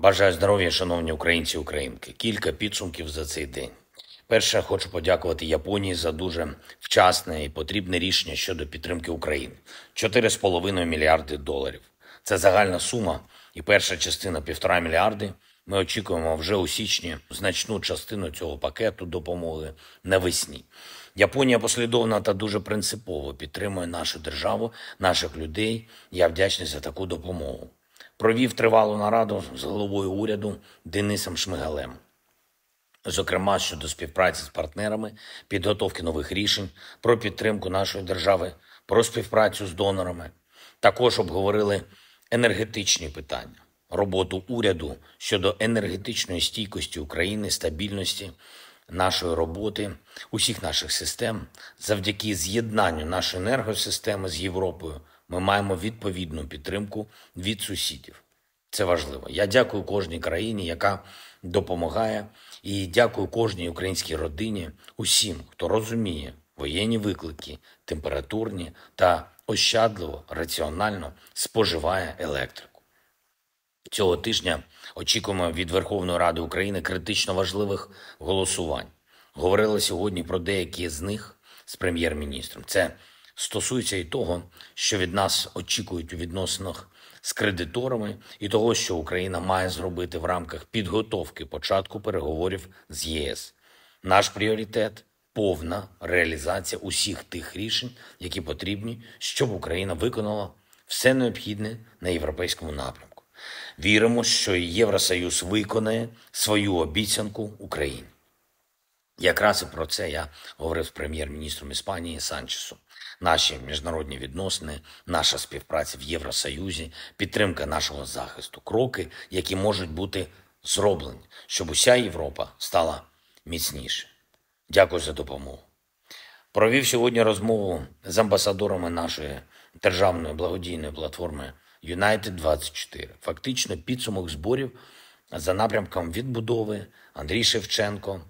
Бажаю здоров'я, шановні українці і українки. Кілька підсумків за цей день. Перше, хочу подякувати Японії за дуже вчасне і потрібне рішення щодо підтримки України. 4,5 мільярди доларів. Це загальна сума і перша частина 1,5 мільярди. Ми очікуємо вже у січні значну частину цього пакету допомоги навесні. Японія послідовно та дуже принципово підтримує нашу державу, наших людей. Я вдячний за таку допомогу. Провів тривалу нараду з головою уряду Денисом Шмигалем. Зокрема, щодо співпраці з партнерами, підготовки нових рішень, про підтримку нашої держави, про співпрацю з донорами. Також обговорили енергетичні питання, роботу уряду щодо енергетичної стійкості України, стабільності нашої роботи, усіх наших систем. Завдяки з'єднанню нашої енергосистеми з Європою ми маємо відповідну підтримку від сусідів. Це важливо. Я дякую кожній країні, яка допомагає, і дякую кожній українській родині, усім, хто розуміє воєнні виклики, температурні та ощадливо, раціонально споживає електрику. Цього тижня очікуємо від Верховної Ради України критично важливих голосувань. Говорили сьогодні про деякі з них з прем'єр-міністром. Це стосується і того, що від нас очікують у відносинах з кредиторами, і того, що Україна має зробити в рамках підготовки початку переговорів з ЄС. Наш пріоритет – повна реалізація усіх тих рішень, які потрібні, щоб Україна виконала все необхідне на європейському напрямку. Віримо, що і Євросоюз виконає свою обіцянку Україні. Якраз і про це я говорив з прем'єр-міністром Іспанії Санчесом. Наші міжнародні відносини, наша співпраця в Євросоюзі, підтримка нашого захисту, кроки, які можуть бути зроблені, щоб уся Європа стала міцніше. Дякую за допомогу. Провів сьогодні розмову з амбасадорами нашої державної благодійної платформи United24. Фактично підсумок зборів за напрямком відбудови Андрій Шевченко,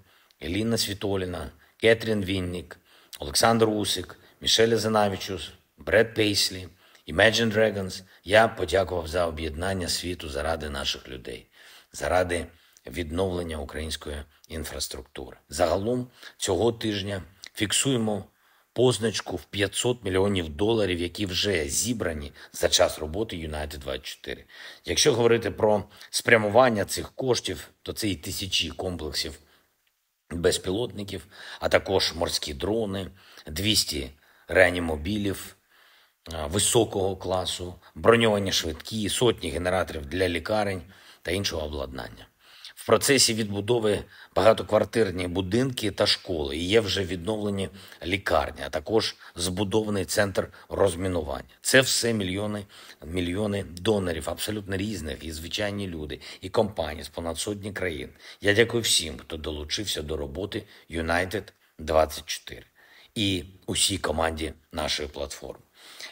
Еліна Світоліна, Кетрін Віннік, Олександр Усик, Мішель Занавічус, Бред Пейслі, Imagine Dragons. Я подякував за об'єднання світу заради наших людей, заради відновлення української інфраструктури. Загалом цього тижня фіксуємо позначку в 500 мільйонів доларів, які вже зібрані за час роботи United24. Якщо говорити про спрямування цих коштів, то це і тисячі комплексів безпілотників, а також морські дрони, 200 реанімобілів високого класу, броньовані швидкі, сотні генераторів для лікарень та іншого обладнання. В процесі відбудови багатоквартирні будинки та школи, і є вже відновлені лікарні, а також збудований центр розмінування. Це все мільйони донорів, абсолютно різних, і звичайні люди, і компанії з понад сотні країн. Я дякую всім, хто долучився до роботи United24 і усій команді нашої платформи.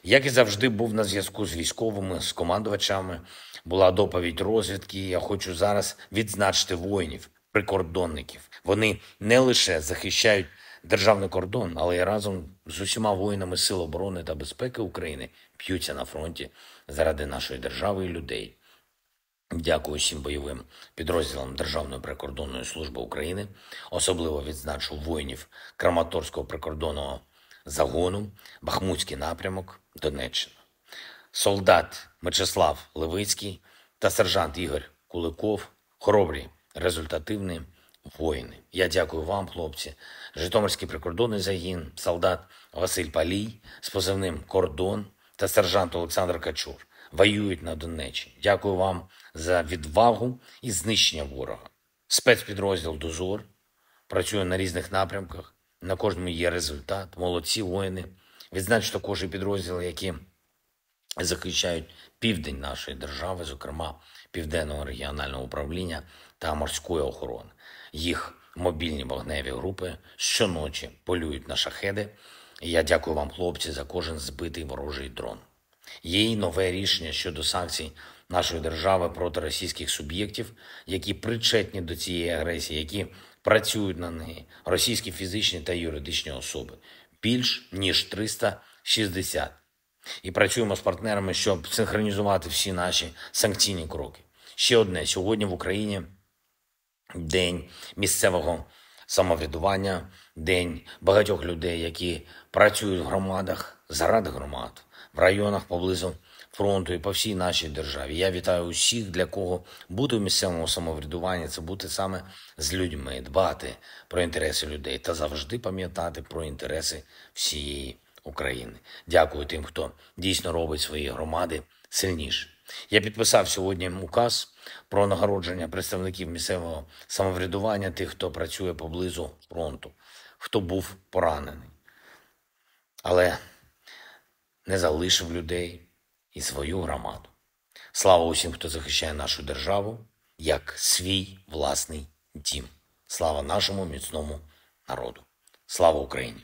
Як і завжди, був на зв'язку з військовими, з командувачами, була доповідь розвідки. Я хочу зараз відзначити воїнів, прикордонників. Вони не лише захищають державний кордон, але й разом з усіма воїнами Сил оборони та безпеки України б'ються на фронті заради нашої держави і людей. Дякую всім бойовим підрозділам Державної прикордонної служби України. Особливо відзначу воїнів Краматорського прикордонного загону, Бахмутський напрямок, Донеччина. Солдат Мечислав Левицький та сержант Ігор Куликов – хоробрі, результативні воїни. Я дякую вам, хлопці. Житомирський прикордонний загін, солдат Василь Палій з позивним «Кордон» та сержант Олександр Качур воюють на Донеччині. Дякую вам за відвагу і знищення ворога. Спецпідрозділ «Дозор» працює на різних напрямках, на кожному є результат. Молодці воїни. Відзначу також і підрозділи, які захищають південь нашої держави, зокрема Південного регіонального управління та морської охорони. Їх мобільні вогневі групи щоночі полюють на шахеди. І я дякую вам, хлопці, за кожен збитий ворожий дрон. Є й нове рішення щодо санкцій нашої держави проти російських суб'єктів, які причетні до цієї агресії, які працюють на неї. Російські фізичні та юридичні особи. Більш ніж 360. І працюємо з партнерами, щоб синхронізувати всі наші санкційні кроки. Ще одне. Сьогодні в Україні день місцевого самоврядування, день багатьох людей, які працюють в громадах, заради громад, в районах поблизу фронту і по всій нашій державі. Я вітаю усіх, для кого бути в місцевому самоврядуванні – це бути саме з людьми, дбати про інтереси людей та завжди пам'ятати про інтереси всієї України. Дякую тим, хто дійсно робить свої громади сильніше. Я підписав сьогодні указ про нагородження представників місцевого самоврядування, тих, хто працює поблизу фронту, хто був поранений, але не залишив людей і свою громаду. Слава усім, хто захищає нашу державу, як свій власний дім. Слава нашому міцному народу. Слава Україні!